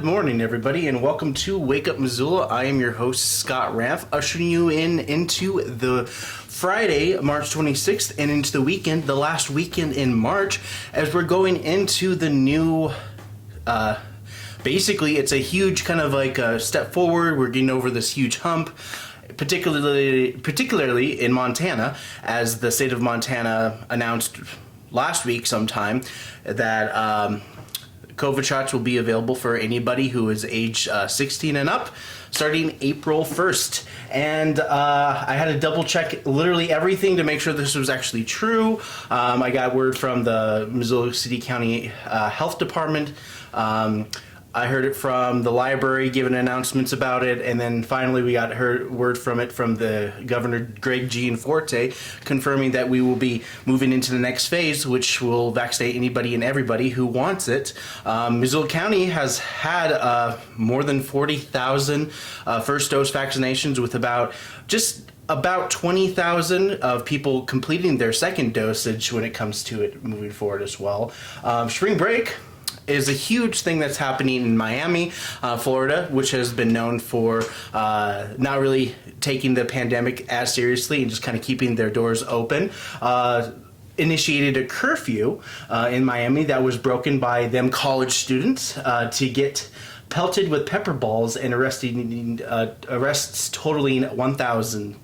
morning, everybody, and welcome to Wake Up Missoula. I am your host, Scott Raff, ushering you into the Friday, March 26th, and into the weekend, the last weekend in March, as we're going into the new, basically, it's a huge kind of like a step forward. We're getting over this huge hump, particularly in Montana, as the state of Montana announced last week sometime that COVID shots will be available for anybody who is age 16 and up starting April 1st. And I had to double check literally everything to make sure this was actually true. I got word from the Missoula City County Health Department. I heard it from the library giving announcements about it, and then finally we got word from the Governor Greg Gianforte confirming that we will be moving into the next phase, which will vaccinate anybody and everybody who wants it. Missoula County has had more than 40,000 first dose vaccinations, with about 20,000 of people completing their second dosage when it comes to it moving forward as well. Spring break is a huge thing that's happening in Miami, Florida, which has been known for not really taking the pandemic as seriously and just kind of keeping their doors open. Initiated a curfew in Miami that was broken by them college students to get pelted with pepper balls and arrests totaling 1,000.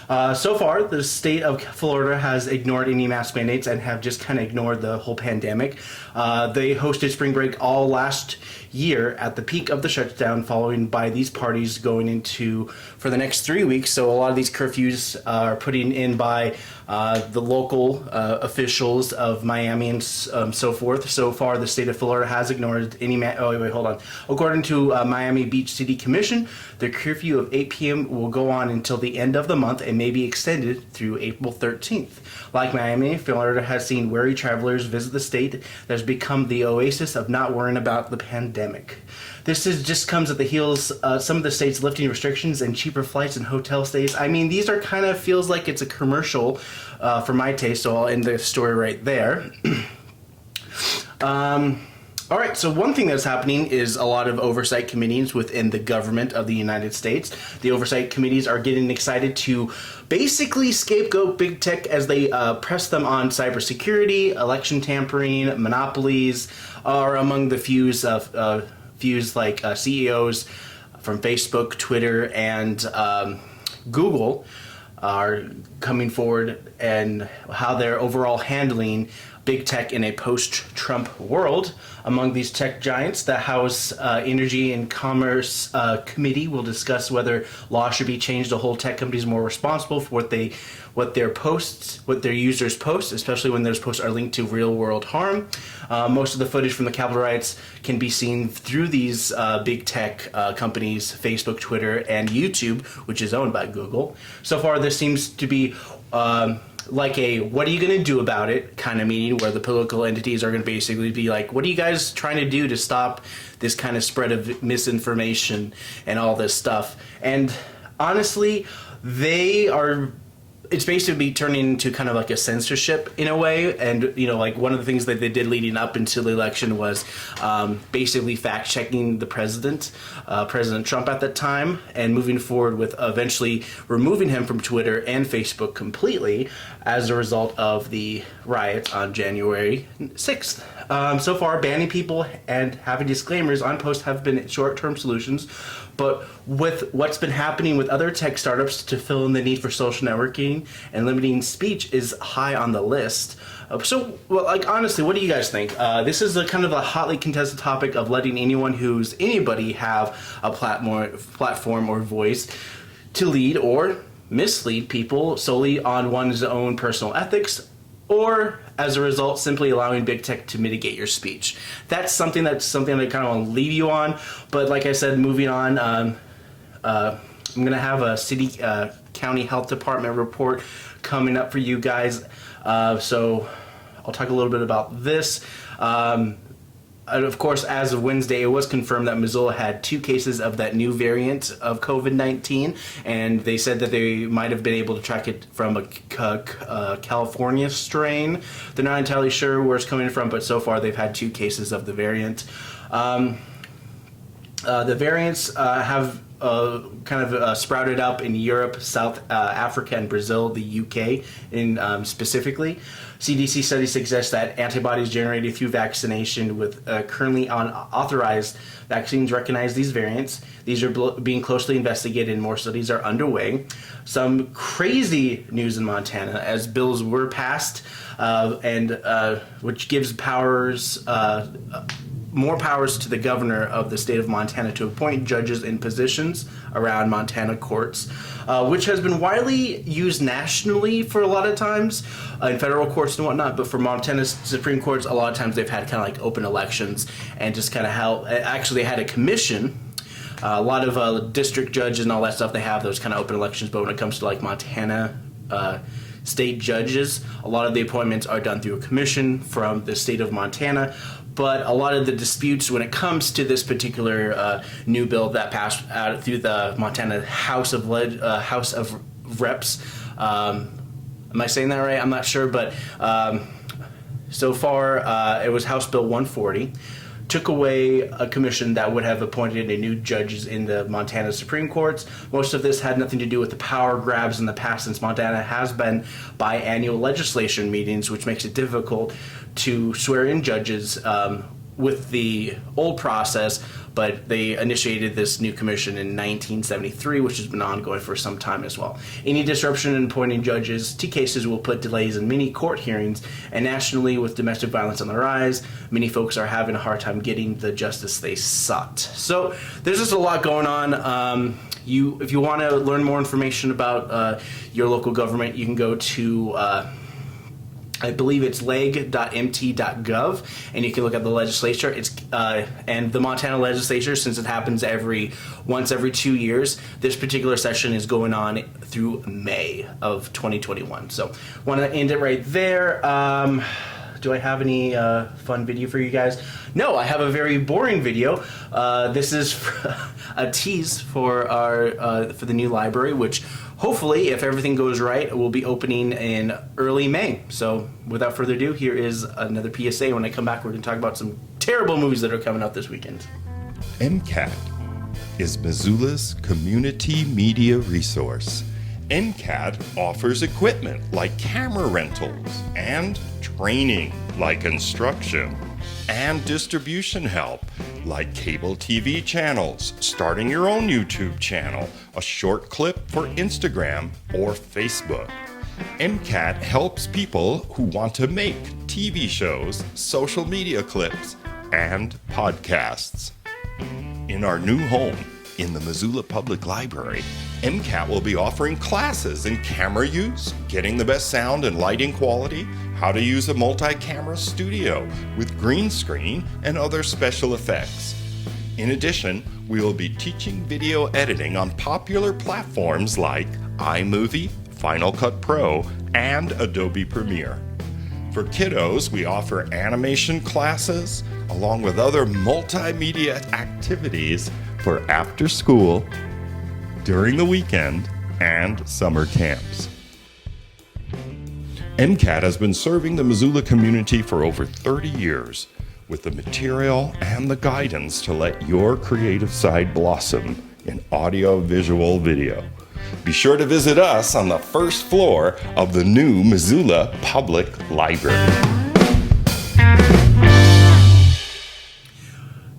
So far, the state of Florida has ignored any mask mandates and have just kind of ignored the whole pandemic. They hosted spring break all last year at the peak of the shutdown, following by these parties going into for the next 3 weeks. So a lot of these curfews are putting in by the local officials of Miami and so forth. So far, the state of Florida has ignored any According to Miami Beach City Commission, the curfew of 8 p.m. will go on until the end of the month and may be extended through April 13th. Like Miami, Florida has seen wary travelers visit the state that has become the oasis of not worrying about the pandemic. This just comes at the heels some of the states lifting restrictions and cheaper flights and hotel stays. I mean, these are kind of feels like it's a commercial for my taste, so I'll end the story right there. All right, so one thing that's happening is a lot of oversight committees within the government of the United States. The oversight committees are getting excited to basically scapegoat big tech as they press them on cybersecurity, election tampering, monopolies, are among the fews like CEOs from Facebook, Twitter, and Google are coming forward and how they're overall handling big tech in a post-Trump world. Among these tech giants, the House Energy and Commerce Committee will discuss whether law should be changed to hold tech companies more responsible for what their users post, especially when those posts are linked to real-world harm. Most of the footage from the Capitol riots can be seen through these big tech companies, Facebook, Twitter, and YouTube, which is owned by Google. So far, this seems to be like a what are you going to do about it kind of meeting, where the political entities are going to basically be like, what are you guys trying to do to stop this kind of spread of misinformation and all this stuff? And honestly, it's basically turning into kind of like a censorship in a way. And, like one of the things that they did leading up into the election was basically fact-checking the President Trump at that time, and moving forward with eventually removing him from Twitter and Facebook completely as a result of the riots on January 6th. So far, banning people and having disclaimers on posts have been short-term solutions, but with what's been happening with other tech startups to fill in the need for social networking and limiting speech is high on the list. Honestly, what do you guys think? This is a kind of a hotly contested topic of letting anybody have a platform or voice to lead or mislead people solely on one's own personal ethics, or as a result, simply allowing big tech to mitigate your speech. That's something I kind of want to leave you on. But like I said, moving on, I'm going to have a city, county health department report coming up for you guys. So I'll talk a little bit about this. And of course, as of Wednesday, it was confirmed that Missoula had 2 cases of that new variant of COVID-19, and they said that they might have been able to track it from a California strain. They're not entirely sure where it's coming from, but so far they've had 2 cases of the variant. The variants have kind of sprouted up in Europe, South Africa, and Brazil, the UK specifically. CDC studies suggest that antibodies generated through vaccination with currently unauthorized vaccines recognize these variants. These are being closely investigated and more studies are underway. Some crazy news in Montana as bills were passed which gives more powers to the governor of the state of Montana to appoint judges in positions around Montana courts, which has been widely used nationally for a lot of times in federal courts and whatnot, but for Montana's Supreme Courts, a lot of times they've had kind of like open elections and just kind of actually they had a commission. A lot of district judges and all that stuff, they have those kind of open elections, but when it comes to like Montana state judges, a lot of the appointments are done through a commission from the state of Montana. But a lot of the disputes when it comes to this particular new bill that passed out through the Montana House of Reps, am I saying that right? I'm not sure, but so far it was House Bill 140, took away a commission that would have appointed a new judges in the Montana Supreme Courts. Most of this had nothing to do with the power grabs in the past, since Montana has been biannual legislation meetings, which makes it difficult to swear in judges with the old process, but they initiated this new commission in 1973, which has been ongoing for some time as well. Any disruption in appointing judges to cases will put delays in many court hearings, and nationally, with domestic violence on the rise, many folks are having a hard time getting the justice they sought. So there's just a lot going on. If you want to learn more information about your local government, you can go to I believe it's leg.mt.gov, and you can look at the legislature. And the Montana legislature, since it happens once every 2 years, this particular session is going on through May of 2021. So want to end it right there. Do I have any fun video for you guys? No, I have a very boring video. This is a tease for for the new library, which hopefully, if everything goes right, will be opening in early May. So without further ado, here is another PSA. When I come back, we're going to talk about some terrible movies that are coming out this weekend. MCAT is Missoula's community media resource. MCAT offers equipment like camera rentals and training like instruction and distribution help like cable TV channels, starting your own YouTube channel, a short clip for Instagram or Facebook. MCAT helps people who want to make TV shows, social media clips, and podcasts. In our new home, in the Missoula Public Library, MCAT will be offering classes in camera use, getting the best sound and lighting quality, how to use a multi-camera studio with green screen and other special effects. In addition, we will be teaching video editing on popular platforms like iMovie, Final Cut Pro, and Adobe Premiere. For kiddos, we offer animation classes along with other multimedia activities for after school, during the weekend, and summer camps. MCAT has been serving the Missoula community for over 30 years with the material and the guidance to let your creative side blossom in audio-visual video. Be sure to visit us on the first floor of the new Missoula Public Library.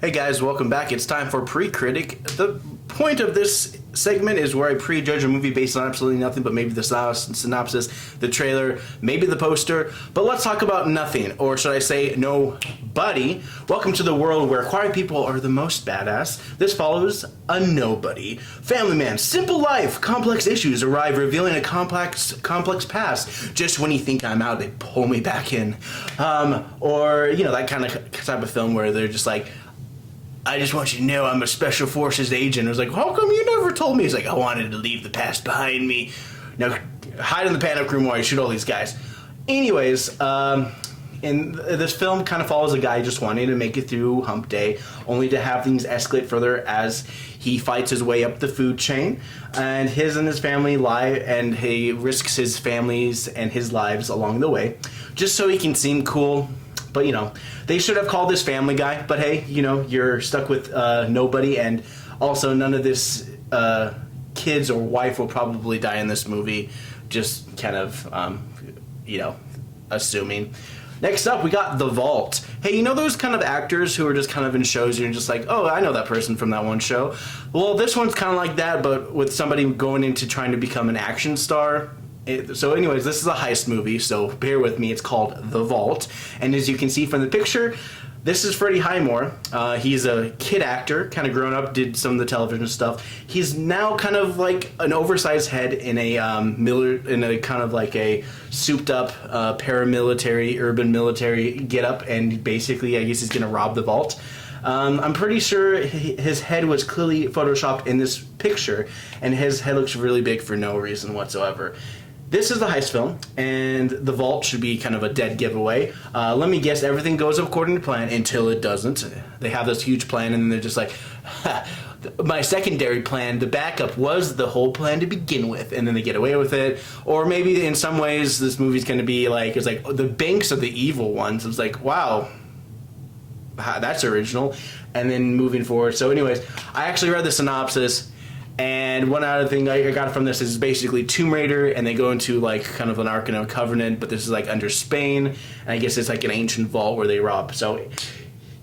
Hey guys, welcome back. It's time for Pre-Critic. The point of this segment is where I prejudge a movie based on absolutely nothing but maybe the synopsis, the trailer, maybe the poster, but let's talk about nothing, or should I say nobody. Welcome to the world where quiet people are the most badass. This follows a nobody. Family man, simple life, complex issues arrive revealing a complex past. Just when you think I'm out, they pull me back in. Or, that kind of type of film where they're just like, I just want you to know I'm a special forces agent. I was like, how come you never told me? He's like, I wanted to leave the past behind me. Now, hide in the panic room while you shoot all these guys. Anyways, and this film kind of follows a guy just wanting to make it through hump day, only to have things escalate further as he fights his way up the food chain, and his family lie, and he risks his family's and his lives along the way, just so he can seem cool But, you know, they should have called this Family Guy. But, hey, you know, you're stuck with nobody. And also none of this kids or wife will probably die in this movie. Just kind of, you know, assuming. Next up, we got The Vault. Hey, you know those kind of actors who are just kind of in shows and you're just like, oh, I know that person from that one show? Well, this one's kind of like that, but with somebody going into trying to become an action star. So anyways, this is a heist movie, so bear with me. It's called The Vault. And as you can see from the picture, this is Freddie Highmore. He's a kid actor, kind of grown up, did some of the television stuff. He's now kind of like an oversized head in a kind of like a souped up paramilitary, urban military getup, and basically I guess he's gonna rob the vault. I'm pretty sure his head was clearly photoshopped in this picture, and his head looks really big for no reason whatsoever. This is the heist film, and the vault should be kind of a dead giveaway. Let me guess, everything goes according to plan until it doesn't. They have this huge plan, and they're just like, my secondary plan, the backup, was the whole plan to begin with, and then they get away with it. Or maybe in some ways, this movie's going to be like, it's like, the banks are the evil ones. It's like, wow, that's original. And then moving forward. So anyways, I actually read the synopsis. And one other thing I got from this is basically Tomb Raider, and they go into like kind of an Ark and a Covenant, but this is like under Spain, and I guess it's like an ancient vault where they rob. So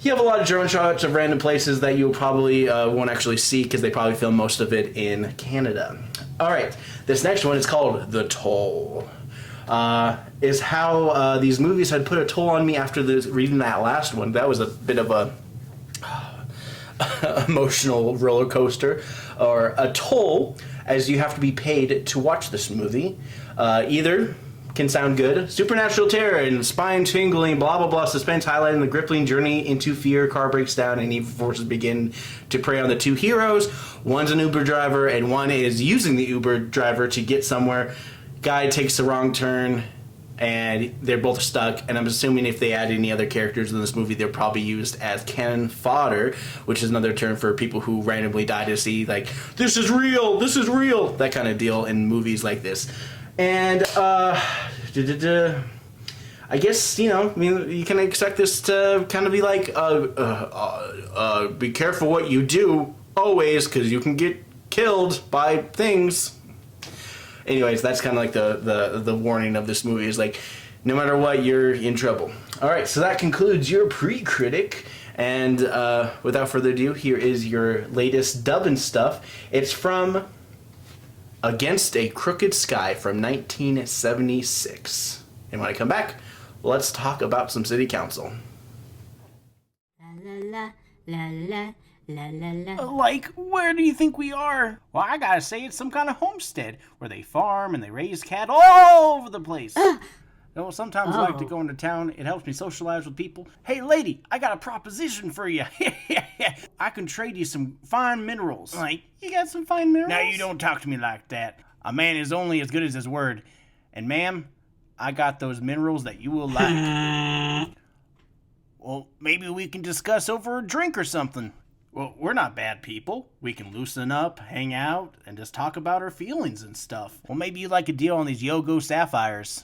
you have a lot of drone shots of random places that you probably won't actually see because they probably film most of it in Canada. All right, this next one is called The Toll. Is how these movies had put a toll on me after reading that last one. That was a bit of a emotional roller coaster, or a toll, as you have to be paid to watch this movie. Either can sound good: supernatural terror and spine-tingling, blah blah blah, suspense highlighting the gripping journey into fear. Car breaks down and evil forces begin to prey on the two heroes. One's an Uber driver and one is using the Uber driver to get somewhere. Guy takes the wrong turn and they're both stuck, and I'm assuming if they add any other characters in this movie, they're probably used as cannon fodder, which is another term for people who randomly die to see, like, this is real, that kind of deal in movies like this. And, I guess, you know, I mean, you can expect this to kind of be like, be careful what you do, always, because you can get killed by things. Anyways, that's kind of like the warning of this movie, is like, no matter what, you're in trouble. All right, so that concludes your Pre-Critic. And without further ado, here is your latest Dubbin Stuff. It's from Against a Crooked Sky from 1976. And when I come back, let's talk about some city council. La la la la. La, la, la. Like, where do you think we are? Well, I gotta say, it's some kind of homestead where they farm and they raise cattle all over the place. Though sometimes I like to go into town. It helps me socialize with people. Hey, lady, I got a proposition for you. I can trade you some fine minerals. Like, you got some fine minerals? Now, you don't talk to me like that. A man is only as good as his word. And, ma'am, I got those minerals that you will like. Well, maybe we can discuss over a drink or something. Well, we're not bad people. We can loosen up, hang out, and just talk about our feelings and stuff. Well, maybe you'd like a deal on these Yogo sapphires.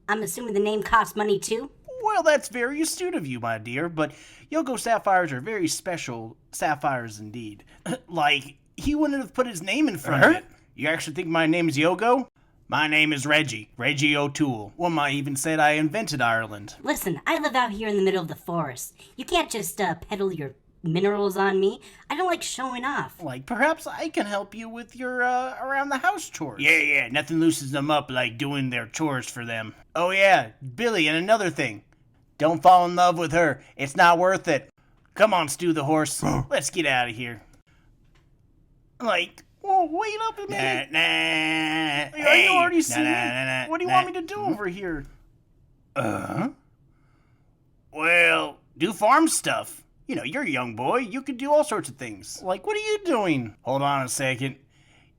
I'm assuming the name costs money too? Well, that's very astute of you, my dear, but Yogo sapphires are very special sapphires indeed. Like, he wouldn't have put his name in front of it. You actually think my name is Yogo? My name is Reggie O'Toole. One might even said I invented Ireland. Listen, I live out here in the middle of the forest. You can't just peddle your minerals on me. I don't like showing off. Like, perhaps I can help you with your, around the house chores. Yeah, nothing loosens them up like doing their chores for them. Oh yeah, Billy, and another thing. Don't fall in love with her. It's not worth it. Come on, Stu the horse. Let's get out of here. Like, whoa, wait up a minute. Are you already seeing me? What do you want me to do over here? Well, do farm stuff. You know, you're a young boy. You can do all sorts of things. Like, what are you doing? Hold on a second.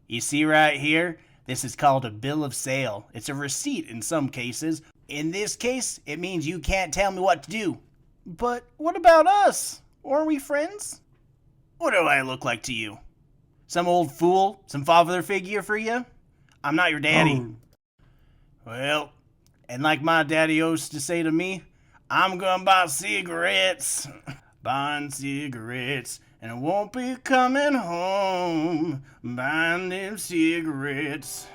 You see right here? This is called a bill of sale. It's a receipt in some cases. In this case, it means you can't tell me what to do. But what about us? Aren't we friends? What do I look like to you? Some old fool? Some father figure for you? I'm not your daddy. Well, and like my daddy used to say to me, I'm gonna buy cigarettes, buying cigarettes, and I won't be coming home buying them cigarettes.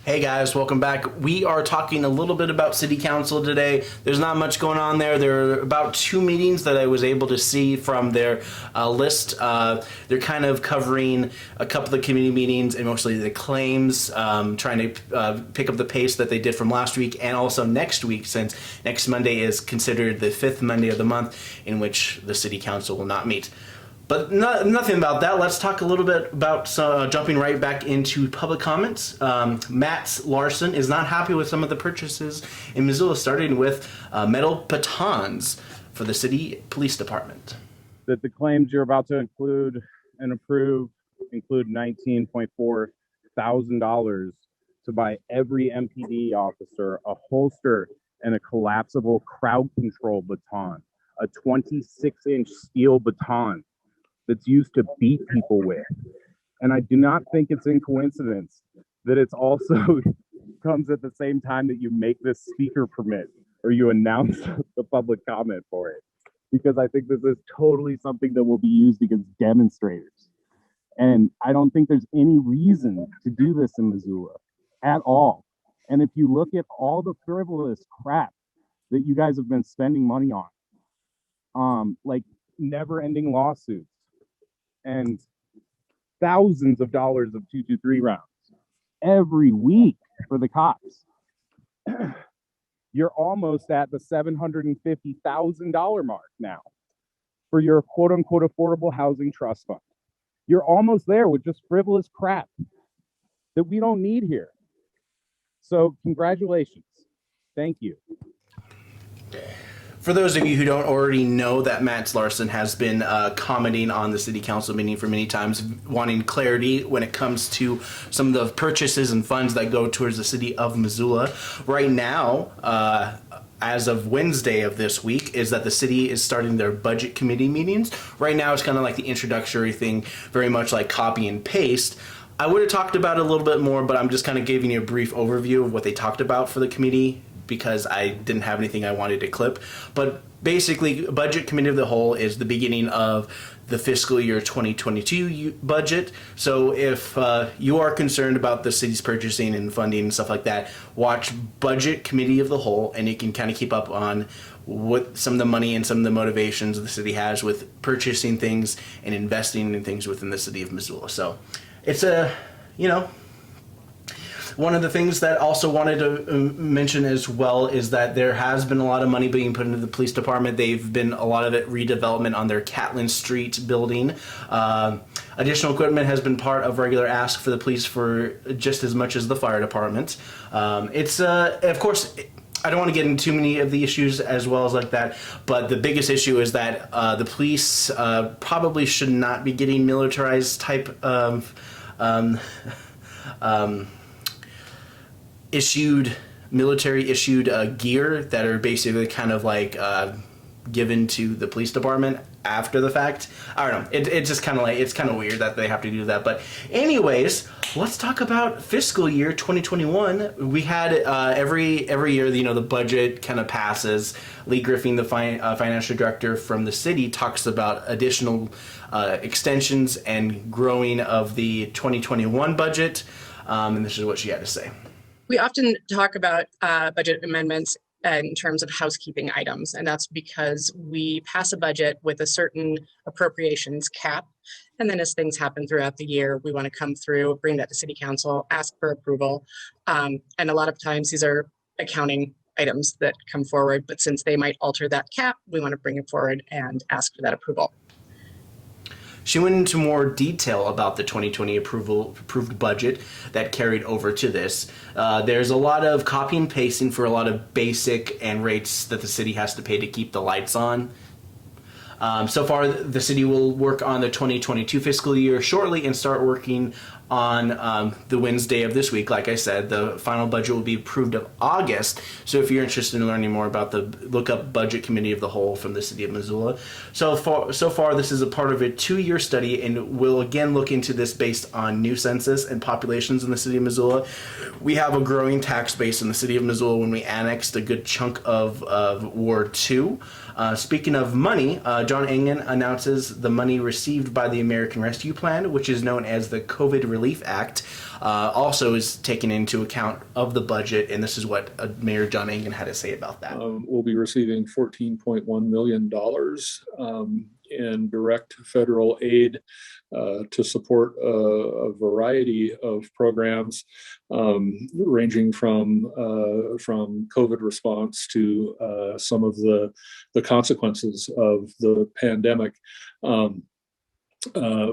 Hey guys, welcome back. We are talking a little bit about City Council today. There's not much going on there. There are about 2 meetings that I was able to see from their list. They're kind of covering a couple of the committee meetings and mostly the claims, trying to pick up the pace that they did from last week and also next week, since next Monday is considered the 5th Monday of the month in which the City Council will not meet. But nothing about that. Let's talk a little bit about jumping right back into public comments. Matt Larson is not happy with some of the purchases in Missoula, starting with metal batons for the city police department. That the claims you're about to include and approve include $19.4 thousand to buy every MPD officer a holster and a collapsible crowd control baton, a 26-inch steel baton that's used to beat people with. And I do not think it's in coincidence that it's also comes at the same time that you make this speaker permit or you announce the public comment for it. Because I think this is totally something that will be used against demonstrators. And I don't think there's any reason to do this in Missoula at all. And if you look at all the frivolous crap that you guys have been spending money on, like never-ending lawsuits, and thousands of dollars of 223 rounds every week for the cops. You're almost at the $750,000 mark now for your quote unquote affordable housing trust fund. You're almost there with just frivolous crap that we don't need here. So congratulations. Thank you. For those of you who don't already know, that Matt Larson has been commenting on the city council meeting for many times, wanting clarity when it comes to some of the purchases and funds that go towards the city of Missoula. Right now, as of Wednesday of this week, is that the city is starting their budget committee meetings. Right now, it's kind of like the introductory thing, very much like copy and paste. I would have talked about it a little bit more, but I'm just kind of giving you a brief overview of what they talked about for the committee, because I didn't have anything I wanted to clip. But basically, Budget Committee of the Whole is the beginning of the fiscal year 2022 budget. So if you are concerned about the city's purchasing and funding and stuff like that, watch Budget Committee of the Whole, and you can kind of keep up on what some of the money and some of the motivations the city has with purchasing things and investing in things within the city of Missoula. So it's one of the things that also wanted to mention as well is that there has been a lot of money being put into the police department. They've been a lot of it redevelopment on their Catlin Street building. Additional equipment has been part of regular ask for the police for just as much as the fire department. Of course, I don't want to get into too many of the issues as well as like that, but the biggest issue is that the police probably should not be getting militarized type of military issued gear that are basically kind of like given to the police department after the fact. I don't know. It's just kind of like, it's kind of weird that they have to do that. But anyways, let's talk about fiscal year 2021. We had every year, the budget kind of passes. Lee Griffin, the financial director from the city, talks about additional extensions and growing of the 2021 budget. And this is what she had to say. We often talk about budget amendments in terms of housekeeping items, and that's because we pass a budget with a certain appropriations cap, and then as things happen throughout the year, we want to come through, bring that to City Council, ask for approval, and a lot of times these are accounting items that come forward, but since they might alter that cap, we want to bring it forward and ask for that approval. She went into more detail about the 2020 approved budget that carried over to this. There's a lot of copy and pasting for a lot of basic and rates that the city has to pay to keep the lights on. So far, the city will work on the 2022 fiscal year shortly and start working on the Wednesday of this week. Like I said, the final budget will be approved of August. So if you're interested in learning more about the look up Budget Committee of the Whole from the City of Missoula. So far, this is a part of a 2-year study, and we'll again look into this based on new census and populations in the City of Missoula. We have a growing tax base in the City of Missoula when we annexed a good chunk of Ward 2. Speaking of money, John Engen announces the money received by the American Rescue Plan, which is known as the COVID Relief Act, also is taken into account of the budget, and this is what Mayor John Engen had to say about that. We'll be receiving $14.1 million in direct federal aid to support a variety of programs, ranging from COVID response to some of the consequences of the pandemic.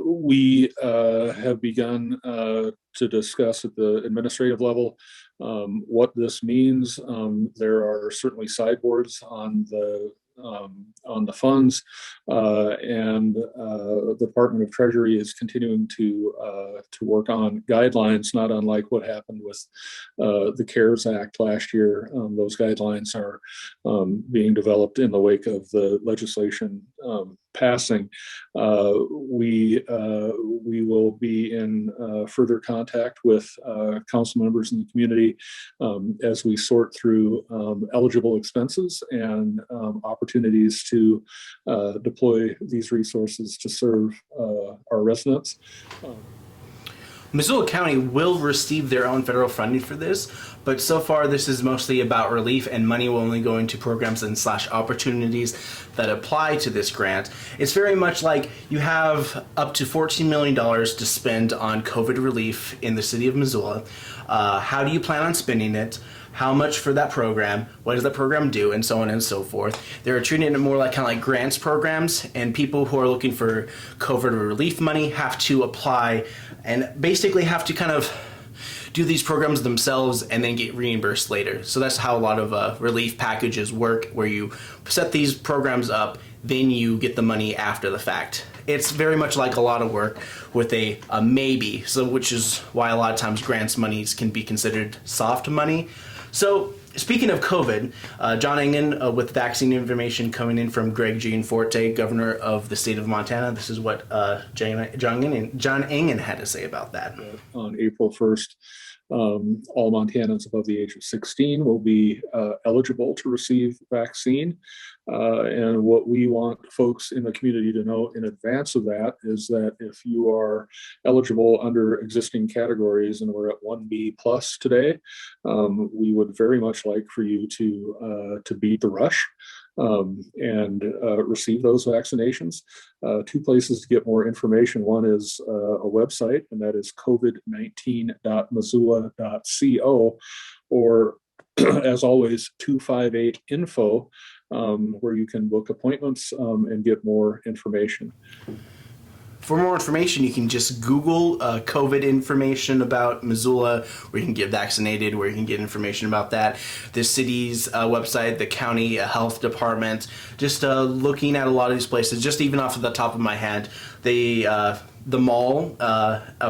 We have begun to discuss at the administrative level what this means. There are certainly sideboards on the funds, and the Department of Treasury is continuing to work on guidelines, not unlike what happened with the CARES Act last year. Those guidelines are being developed in the wake of the legislation passing. We will be in further contact with council members in the community as we sort through eligible expenses and opportunities to deploy these resources to serve our residents. Missoula County will receive their own federal funding for this, but so far this is mostly about relief, and money will only go into programs and / opportunities that apply to this grant. It's very much like you have up to $14 million to spend on COVID relief in the City of Missoula. How do you plan on spending it? How much for that program? What does that program do? And so on and so forth. They're treating it more like kind of like grants programs, and people who are looking for COVID relief money have to apply and basically have to kind of do these programs themselves and then get reimbursed later. So that's how a lot of relief packages work, where you set these programs up, then you get the money after the fact. It's very much like a lot of work with a maybe, so which is why a lot of times grants monies can be considered soft money. So speaking of COVID, John Engen with vaccine information coming in from Greg Gianforte, governor of the state of Montana. This is what John Engen had to say about that. On April 1st, all Montanans above the age of 16 will be eligible to receive vaccine. And what we want folks in the community to know in advance of that is that if you are eligible under existing categories, and we're at 1B plus today, we would very much like for you to beat the rush and receive those vaccinations. 2 places to get more information. One is a website, and that is covid19.missoula.co, or as always, 258-INFO, where you can book appointments and get more information. For more information, you can just Google COVID information about Missoula, where you can get vaccinated, where you can get information about that. The city's website, the county health department, just looking at a lot of these places, just even off of the top of my head, the mall,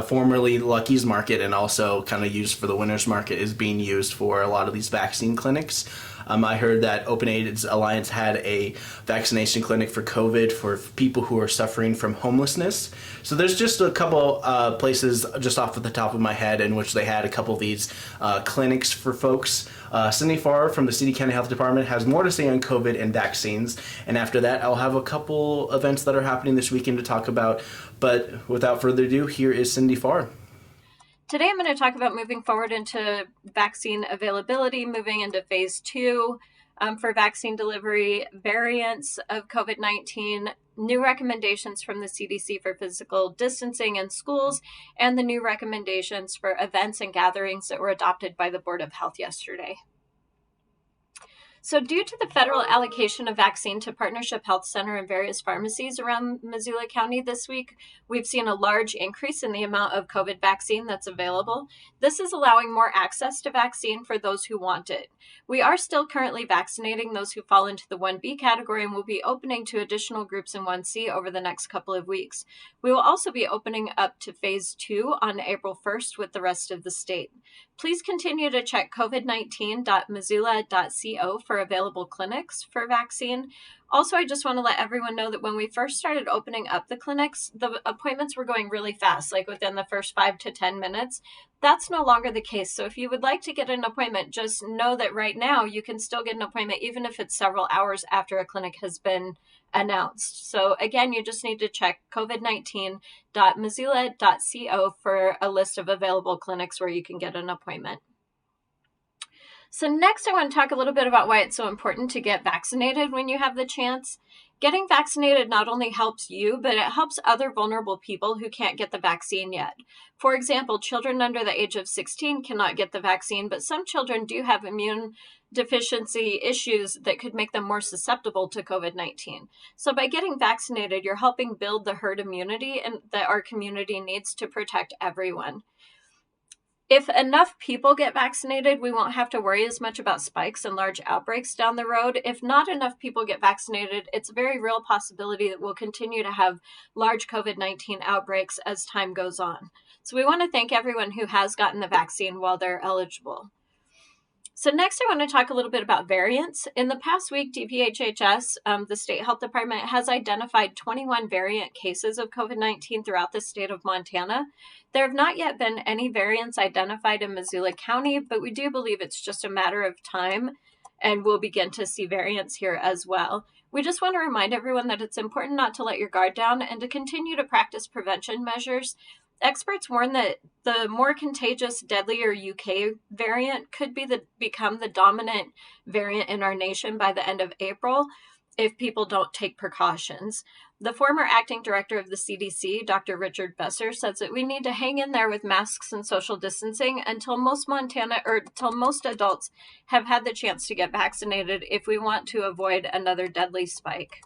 formerly Lucky's Market, and also kind of used for the Winners Market, is being used for a lot of these vaccine clinics. I heard that Open AIDS Alliance had a vaccination clinic for COVID for people who are suffering from homelessness. So there's just a couple places just off of the top of my head in which they had a couple of these clinics for folks. Cindy Farr from the City County Health Department has more to say on COVID and vaccines. And after that, I'll have a couple events that are happening this weekend to talk about. But without further ado, here is Cindy Farr. Today I'm going to talk about moving forward into vaccine availability, moving into phase 2 for vaccine delivery, variants of COVID-19, new recommendations from the CDC for physical distancing in schools, and the new recommendations for events and gatherings that were adopted by the Board of Health yesterday. So due to the federal allocation of vaccine to Partnership Health Center and various pharmacies around Missoula County this week, we've seen a large increase in the amount of COVID vaccine that's available. This is allowing more access to vaccine for those who want it. We are still currently vaccinating those who fall into the 1B category and will be opening to additional groups in 1C over the next couple of weeks. We will also be opening up to phase 2 on April 1st with the rest of the state. Please continue to check covid19.missoula.co for available clinics for vaccine. Also, I just want to let everyone know that when we first started opening up the clinics, the appointments were going really fast, like within the first 5 to 10 minutes. That's no longer the case. So if you would like to get an appointment, just know that right now you can still get an appointment even if it's several hours after a clinic has been announced. So again, you just need to check covid19.missoula.co for a list of available clinics where you can get an appointment. So next, I want to talk a little bit about why it's so important to get vaccinated when you have the chance. Getting vaccinated not only helps you, but it helps other vulnerable people who can't get the vaccine yet. For example, children under the age of 16 cannot get the vaccine, but some children do have immune deficiency issues that could make them more susceptible to COVID-19. So by getting vaccinated, you're helping build the herd immunity and that our community needs to protect everyone. If enough people get vaccinated, we won't have to worry as much about spikes and large outbreaks down the road. If not enough people get vaccinated, it's a very real possibility that we'll continue to have large COVID-19 outbreaks as time goes on. So we want to thank everyone who has gotten the vaccine while they're eligible. So next, I want to talk a little bit about variants. In the past week, DPHHS, the state health department, has identified 21 variant cases of COVID-19 throughout the state of Montana. There have not yet been any variants identified in Missoula County, but we do believe it's just a matter of time, and we'll begin to see variants here as well. We just want to remind everyone that it's important not to let your guard down and to continue to practice prevention measures. Experts warn that the more contagious, deadlier UK variant could become the dominant variant in our nation by the end of April if people don't take precautions. The former acting director of the CDC, Dr. Richard Besser, says that we need to hang in there with masks and social distancing until most adults have had the chance to get vaccinated if we want to avoid another deadly spike.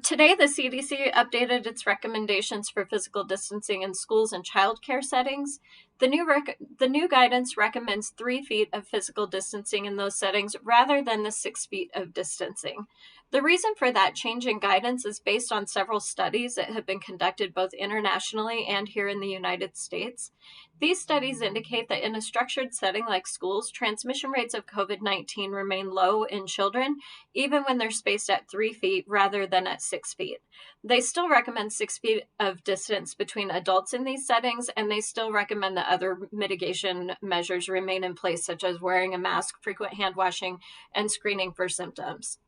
Today, the CDC updated its recommendations for physical distancing in schools and childcare settings. The new guidance recommends 3 feet of physical distancing in those settings rather than the 6 feet of distancing. The reason for that change in guidance is based on several studies that have been conducted both internationally and here in the United States. These studies indicate that in a structured setting like schools, transmission rates of COVID-19 remain low in children, even when they're spaced at 3 feet rather than at 6 feet. They still recommend 6 feet of distance between adults in these settings, and they still recommend that other mitigation measures remain in place, such as wearing a mask, frequent hand washing, and screening for symptoms.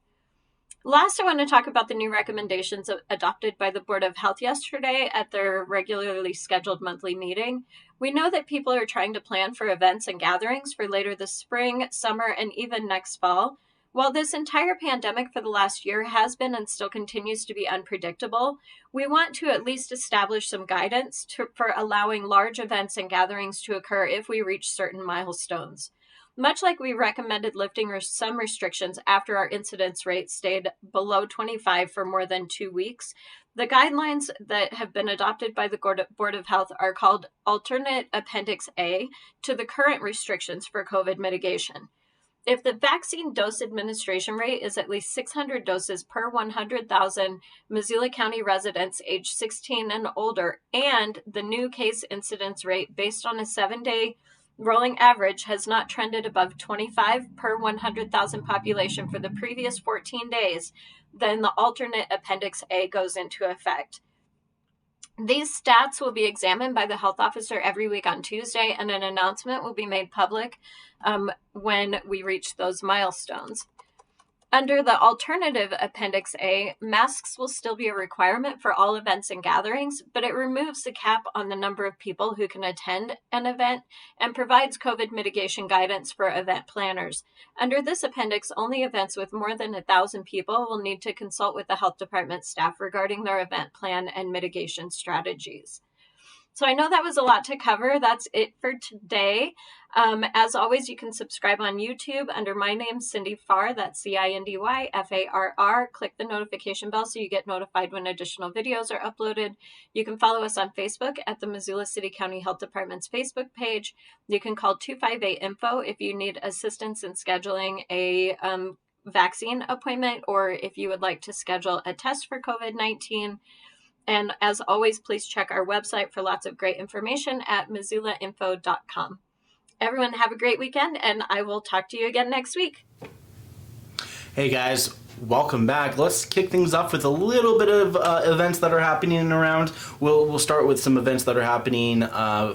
Last, I want to talk about the new recommendations adopted by the Board of Health yesterday at their regularly scheduled monthly meeting. We know that people are trying to plan for events and gatherings for later this spring, summer, and even next fall. While this entire pandemic for the last year has been and still continues to be unpredictable, we want to at least establish some guidance for allowing large events and gatherings to occur if we reach certain milestones. Much like we recommended lifting some restrictions after our incidence rate stayed below 25 for more than 2 weeks, the guidelines that have been adopted by the Board of Health are called Alternate Appendix A to the current restrictions for COVID mitigation. If the vaccine dose administration rate is at least 600 doses per 100,000 Missoula County residents age 16 and older, and the new case incidence rate based on a 7-day rolling average has not trended above 25 per 100,000 population for the previous 14 days, then the alternate Appendix A goes into effect. These stats will be examined by the health officer every week on Tuesday, and an announcement will be made public when we reach those milestones. Under the alternative Appendix A, masks will still be a requirement for all events and gatherings, but it removes the cap on the number of people who can attend an event and provides COVID mitigation guidance for event planners. Under this appendix, only events with more than 1,000 people will need to consult with the health department staff regarding their event plan and mitigation strategies. So I know that was a lot to cover. That's it for today. As always, you can subscribe on YouTube under my name, Cindy Farr. That's CindyFarr. Click the notification bell so you get notified when additional videos are uploaded. You can follow us on Facebook at the Missoula City County Health Department's Facebook page. You can call 258-INFO if you need assistance in scheduling a vaccine appointment or if you would like to schedule a test for COVID-19. And as always, please check our website for lots of great information at missoulainfo.com. Everyone have a great weekend, and I will talk to you again next week. Hey guys, welcome back. Let's kick things off with a little bit of events that are happening around. We'll start with some events that are happening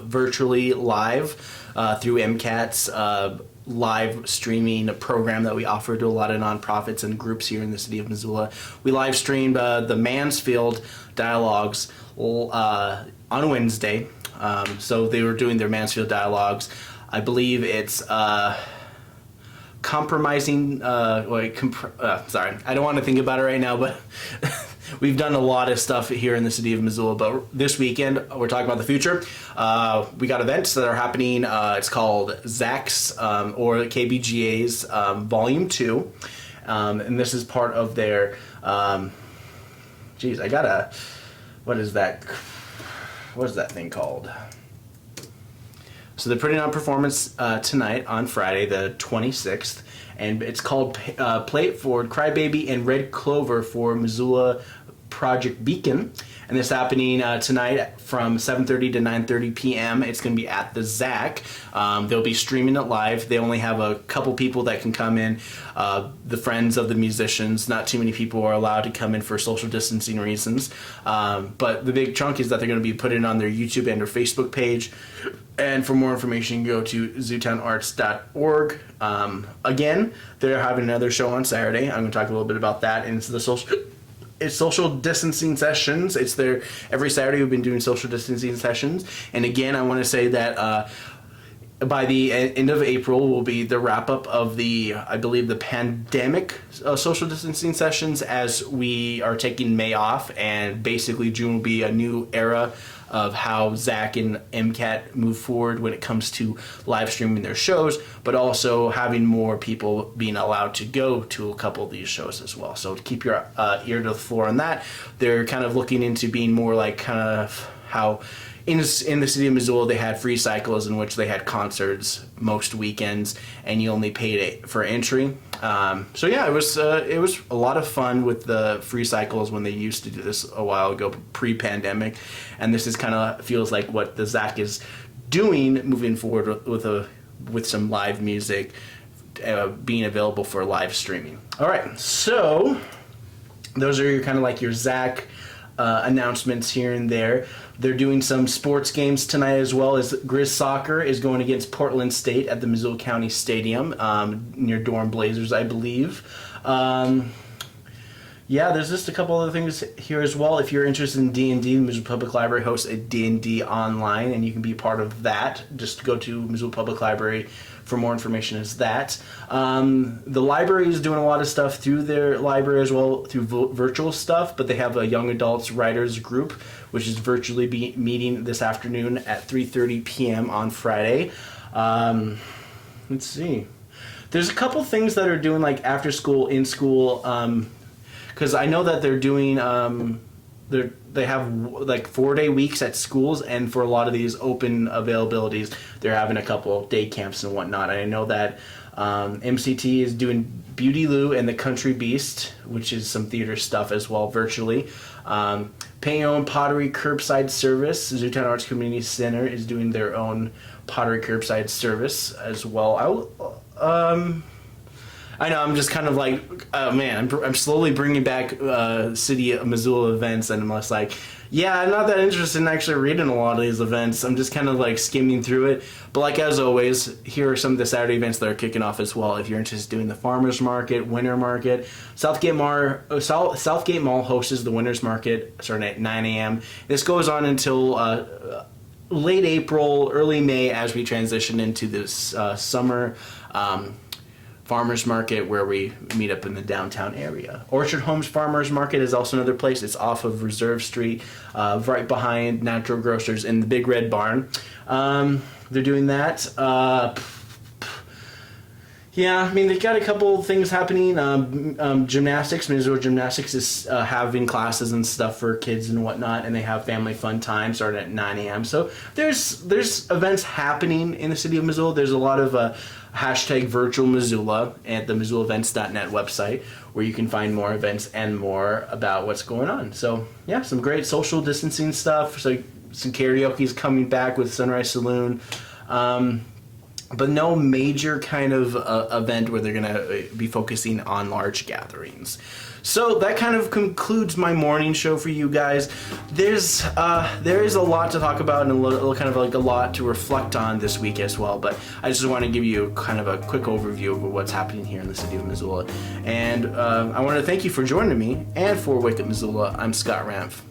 virtually live through MCAT's live streaming program that we offer to a lot of nonprofits and groups here in the city of Missoula. We live streamed the Mansfield dialogues on Wednesday. So they were doing their Mansfield dialogues. I believe it's compromising, sorry, I don't want to think about it right now, but we've done a lot of stuff here in the city of Missoula, but this weekend we're talking about the future. We got events that are happening. It's called ZAC's or KBGA's Volume 2, and this is part of their, what is that thing called? So they're putting on a performance tonight on Friday, the 26th, and it's called Play It Forward, Crybaby, and Red Clover for Missoula Project Beacon. And this is happening tonight from 7:30 to 9:30 p.m. It's going to be at the ZAC. They'll be streaming it live. They only have a couple people that can come in, the friends of the musicians. Not too many people are allowed to come in for social distancing reasons. But the big chunk is that they're going to be putting it on their YouTube and their Facebook page. And for more information, go to zootownarts.org. Again, they're having another show on Saturday. I'm going to talk a little bit about that. And it's social distancing sessions. It's their every Saturday we've been doing social distancing sessions. And again, I want to say that by the end of April will be the wrap up of I believe the pandemic social distancing sessions, as we are taking May off, and basically June will be a new era of how Zach and MCAT move forward when it comes to live streaming their shows, but also having more people being allowed to go to a couple of these shows as well. So keep your ear to the floor on that. They're kind of looking into being more like kind of how in the city of Missoula they had free cycles in which they had concerts most weekends and you only paid for entry. So yeah, it was a lot of fun with the free cycles when they used to do this a while ago, pre-pandemic, and this is kind of feels like what the ZAC is doing moving forward with some live music being available for live streaming. All right, so those are your kind of like your ZAC announcements here and there. They're doing some sports games tonight as well, as Grizz Soccer is going against Portland State at the Missoula County Stadium near Durham Blazers, I believe. Yeah, there's just a couple other things here as well. If you're interested in D&D, the Missoula Public Library hosts a D&D online, and you can be part of that. Just go to Missoula Public Library for more information as that. The library is doing a lot of stuff through their library as well, through virtual stuff, but they have a young adults writers group, which is virtually meeting this afternoon at 3:30 p.m. on Friday. Let's see. There's a couple things that are doing like after school, in school, because I know that they're doing, they have like 4-day weeks at schools, and for a lot of these open availabilities, they're having a couple of day camps and whatnot. And I know that MCT is doing Beauty Lou and the Country Beast, which is some theater stuff as well, virtually. Pay Your Own Pottery Curbside Service. Zootown Arts Community Center is doing their own pottery curbside service as well. I know, I'm just kind of like, I'm slowly bringing back City of Missoula events, and I'm just like, yeah, I'm not that interested in actually reading a lot of these events. I'm just kind of like skimming through it. But like as always, here are some of the Saturday events that are kicking off as well. If you're interested in the Farmers Market, Winter Market, Southgate Mall hosts the Winter's Market starting at 9 a.m. This goes on until late April, early May as we transition into this summer farmers market where we meet up in the downtown area. Orchard Homes Farmers Market is also another place. It's off of Reserve Street, right behind Natural Grocers in the Big Red Barn. They're doing that. Yeah, I mean, they've got a couple things happening. Gymnastics, Missoula Gymnastics is having classes and stuff for kids and whatnot, and they have family fun time starting at 9 a.m. So there's events happening in the city of Missoula. There's a lot of hashtag virtual Missoula at the MissoulaEvents.net website, where you can find more events and more about what's going on. So yeah, some great social distancing stuff. So some karaoke is coming back with Sunrise Saloon. But no major kind of event where they're going to be focusing on large gatherings. So that kind of concludes my morning show for you guys. There is a lot to talk about and a little kind of like a lot to reflect on this week as well. But I just want to give you kind of a quick overview of what's happening here in the city of Missoula. And I want to thank you for joining me. And for Wake Up Missoula, I'm Scott Ramph.